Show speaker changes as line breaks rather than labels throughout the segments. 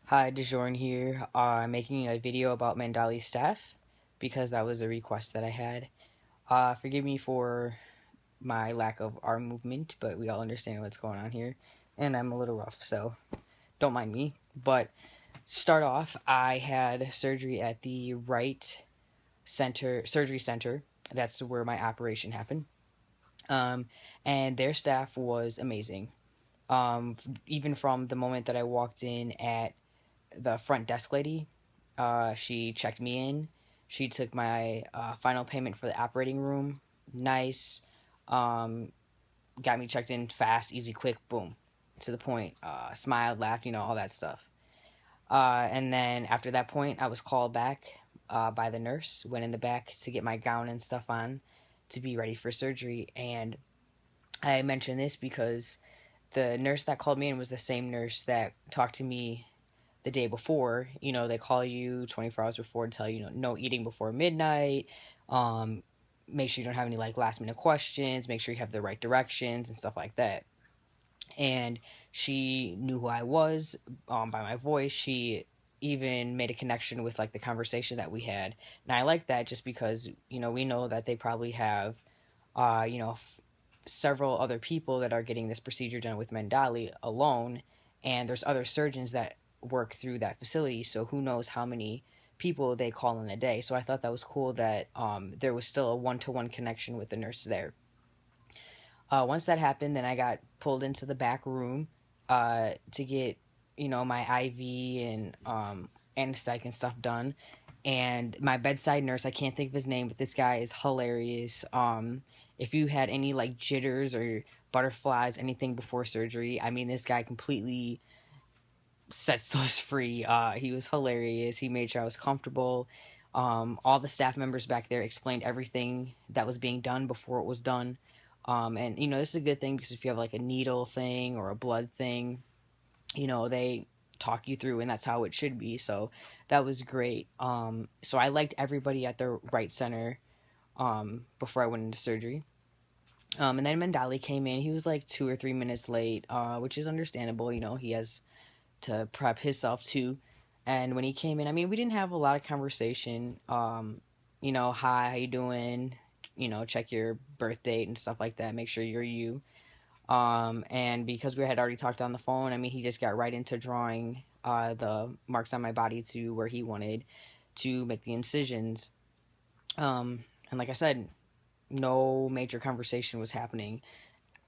Hi, DeJorn here. I'm making a video about Medalie's staff because that was a request that I had. Forgive me for my lack of arm movement, but we all understand what's going on here, and I'm a little rough, so don't mind me. But start off, I had surgery at the Wright Surgery Center. That's where my operation happened. Um, and their staff was amazing. Even from the moment that I walked in at the front desk lady. She checked me in. She took my final payment for the operating room. Nice. Um, got me checked in fast, easy, quick, boom, to the point. Smiled, laughed, all that stuff. And then after that point, I was called back by the nurse. Went in the back to get my gown and stuff on to be ready for surgery. And I mention this because the nurse that called me in was the same nurse that talked to me the day before. They call you 24 hours before to tell you, no eating before midnight. Um, Make sure you don't have any like last minute questions. Make sure you have the right directions and stuff like that. And she knew who I was by my voice. She even made a connection with like the conversation that we had, and I like that just because we know that they probably have uh, you know, f- several other people that are getting this procedure done with Medalie alone, and there's other surgeons that work through that facility. So who knows how many people they call in a day. So I thought that was cool that there was still a one-to-one connection with the nurse there. Once that happened, then I got pulled into the back room to get my IV and anesthetic and stuff done. And my bedside nurse, I can't think of his name, but this guy is hilarious. If you had any like jitters or butterflies, anything before surgery, I mean, this guy completely sets those free. He was hilarious. He made sure I was comfortable. All the staff members back there explained everything that was being done before it was done. And this is a good thing because if you have like a needle thing or a blood thing, they talk you through, and that's how it should be. So that was great. So I liked everybody at the Wright Center before I went into surgery. And then Medalie came in. He was like 2 or 3 minutes late, which is understandable. He has to prep himself too. And when he came in, I mean, we didn't have a lot of conversation. Hi, how you doing? Check your birth date and stuff like that. Make sure you're you. And because we had already talked on the phone, I mean, he just got right into drawing the marks on my body to where he wanted to make the incisions. And like I said, no major conversation was happening.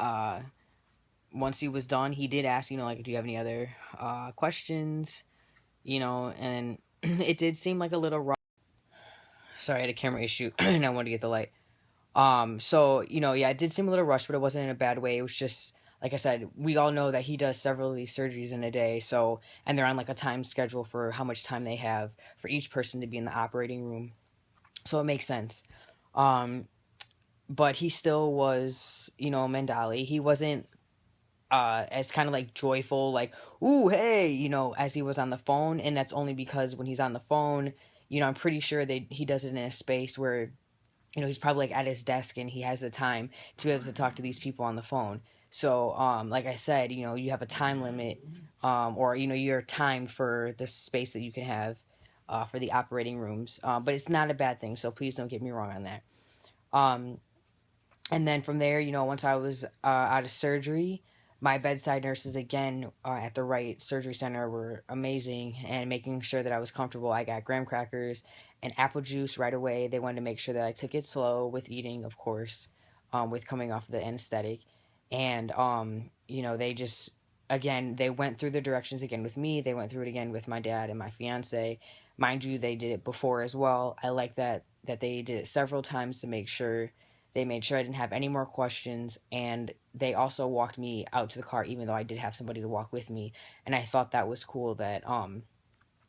Uh, Once he was done, he did ask, like, do you have any other questions? And it did seem like a little rough. Sorry, I had a camera issue and I wanted to get the light. So, yeah, it did seem a little rushed, but it wasn't in a bad way. It was just, like I said, we all know that he does several of these surgeries in a day. So, and they're on like a time schedule for how much time they have for each person to be in the operating room. So it makes sense. Um, but he still was, Medalie. He wasn't as kind of like joyful, like, ooh, hey, as he was on the phone. And that's only because when he's on the phone, I'm pretty sure that he does it in a space where he's probably like at his desk and he has the time to be able to talk to these people on the phone. So, like I said, you have a time limit, or you're timed for the space that you can have for the operating rooms. But it's not a bad thing, so please don't get me wrong on that. Um, and then from there, once I was out of surgery, my bedside nurses again at the Wright Surgery Center were amazing and making sure that I was comfortable. I got graham crackers and apple juice right away. They wanted to make sure that I took it slow with eating, of course, with coming off the anesthetic. And, they just, again, they went through the directions again with me. They went through it again with my dad and my fiance. Mind you, they did it before as well. I like that they did it several times to make sure they made sure I didn't have any more questions, and they also walked me out to the car, even though I did have somebody to walk with me. And I thought that was cool that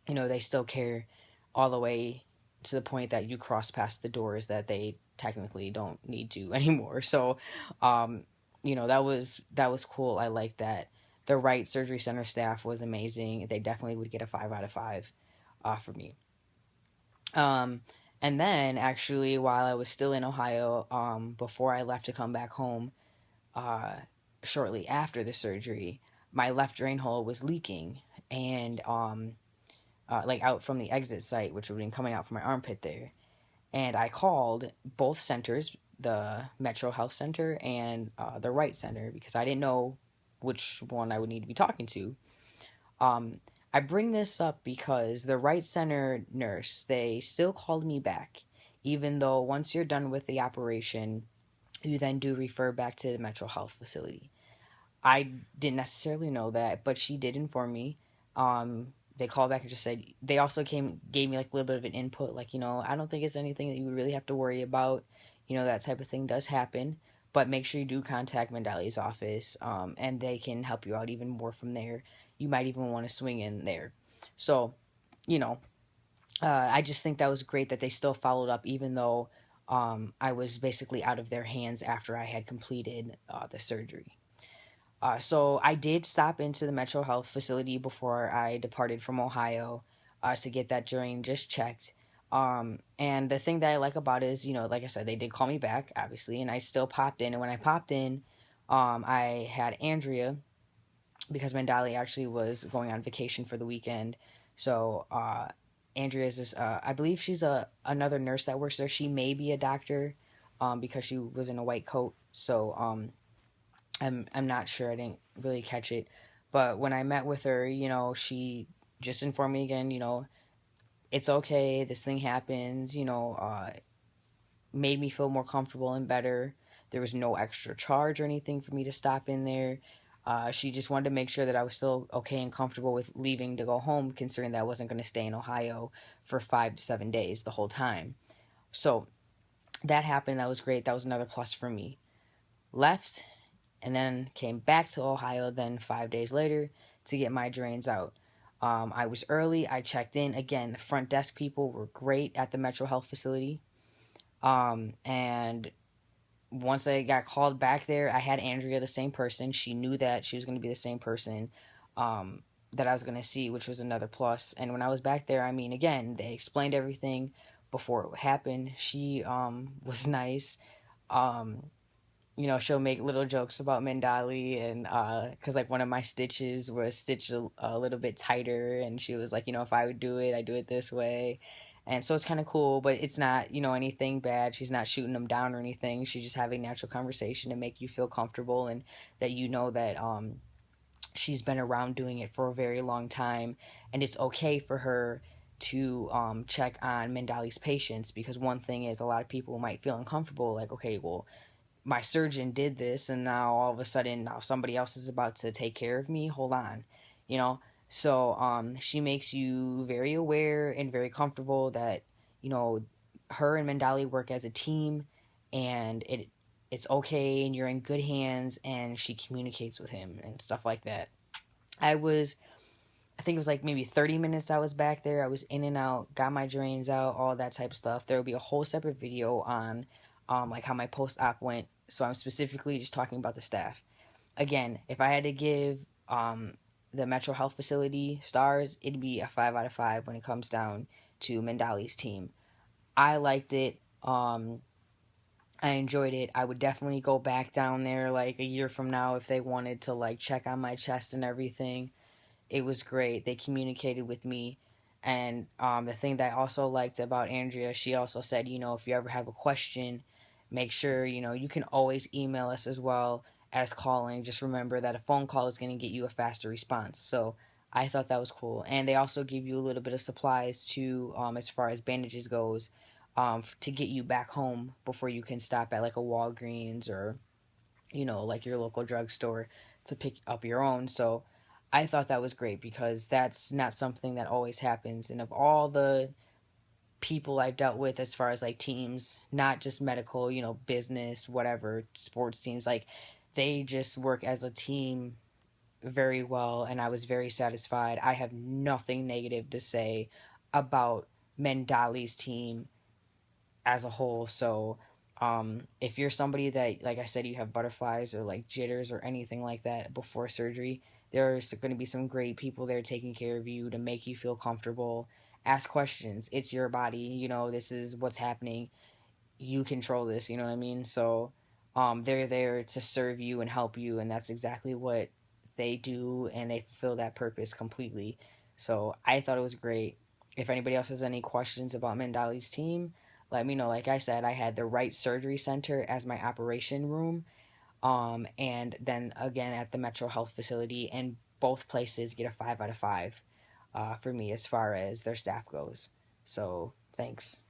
they still care all the way to the point that you cross past the doors that they technically don't need to anymore. So, um, that was cool. I like that. The Wright Surgery Center staff was amazing. They definitely would get a 5 out of 5 for me. Um, and then actually, while I was still in Ohio, before I left to come back home, uh, shortly after the surgery, my left drain hole was leaking, and like out from the exit site, which would have been coming out from my armpit there. And I called both centers, the MetroHealth Center and the Wright Center, because I didn't know which one I would need to be talking to. Um, I bring this up because the Wright Center nurse, they still called me back, even though once you're done with the operation, you then do refer back to the MetroHealth facility. I didn't necessarily know that, but she did inform me. They called back and just said they also gave me like a little bit of an input, like, I don't think it's anything that you really have to worry about. That type of thing does happen, but make sure you do contact Medalie's office, and they can help you out even more from there. You might even want to swing in there. So, you know, I just think that was great that they still followed up, even though I was basically out of their hands after I had completed the surgery. So I did stop into the MetroHealth facility before I departed from Ohio to get that drain just checked. And the thing that I like about it is, like I said, they did call me back, obviously, and I still popped in. And when I popped in, I had Andrea, because Medalie actually was going on vacation for the weekend. So Andrea is this, I believe she's another nurse that works there. She may be a doctor because she was in a white coat. So I'm not sure. I didn't really catch it. But when I met with her, she just informed me again, it's okay. This thing happens, made me feel more comfortable and better. There was no extra charge or anything for me to stop in there. She just wanted to make sure that I was still okay and comfortable with leaving to go home, considering that I wasn't going to stay in Ohio for 5 to 7 days the whole time. So that happened. That was great. That was another plus for me. Left and then came back to Ohio then 5 days later to get my drains out. I was early. I checked in. Again, the front desk people were great at the MetroHealth facility. And once I got called back there, I had Andrea, the same person. She knew that she was going to be the same person that I was going to see, which was another plus. And when I was back there, I mean, again, they explained everything before it happened. She was nice. Um, she'll make little jokes about Medalie, and because like one of my stitches was stitched a little bit tighter, and she was like, if I would do it, I do it this way. And so it's kind of cool, but it's not, anything bad. She's not shooting them down or anything. She's just having natural conversation to make you feel comfortable, and that that she's been around doing it for a very long time, and it's okay for her to check on Medalie's patients, because one thing is a lot of people might feel uncomfortable, like, okay, well, my surgeon did this and now all of a sudden now somebody else is about to take care of me. Hold on, you know. So she makes you very aware and very comfortable that you know her and Medalie work as a team, and it's okay and you're in good hands, and she communicates with him and stuff like that. I think it was like maybe 30 minutes I was back there. I was in and out, got my drains out, all that type of stuff. There will be a whole separate video on like how my post-op went. So I'm specifically just talking about the staff. Again, if I had to give the MetroHealth facility stars, it'd be a 5 out of 5 when it comes down to Medalie's team. I liked it. I enjoyed it. I would definitely go back down there like a year from now if they wanted to like check on my chest and everything. It was great. They communicated with me. And the thing that I also liked about Andrea, she also said, if you ever have a question, make sure, you can always email us as well as calling. Just remember that a phone call is going to get you a faster response. So I thought that was cool. And they also give you a little bit of supplies too, as far as bandages goes, to get you back home before you can stop at like a Walgreens or, like your local drugstore to pick up your own. So I thought that was great because that's not something that always happens. And of all the people I've dealt with as far as like teams, not just medical, business, whatever, sports teams, like they just work as a team very well. And I was very satisfied. I have nothing negative to say about Medalie's team as a whole. So if you're somebody that, like I said, you have butterflies or like jitters or anything like that before surgery, there's going to be some great people there taking care of you to make you feel comfortable. Ask questions. It's your body. This is what's happening. You control this. You know what I mean? So they're there to serve you and help you, and that's exactly what they do, and they fulfill that purpose completely. So I thought it was great. If anybody else has any questions about Medalie's team, let me know. Like I said, I had the Wright Surgery Center as my operation room, and then again at the MetroHealth facility, and both places get a 5 out of 5 for me as far as their staff goes. So thanks.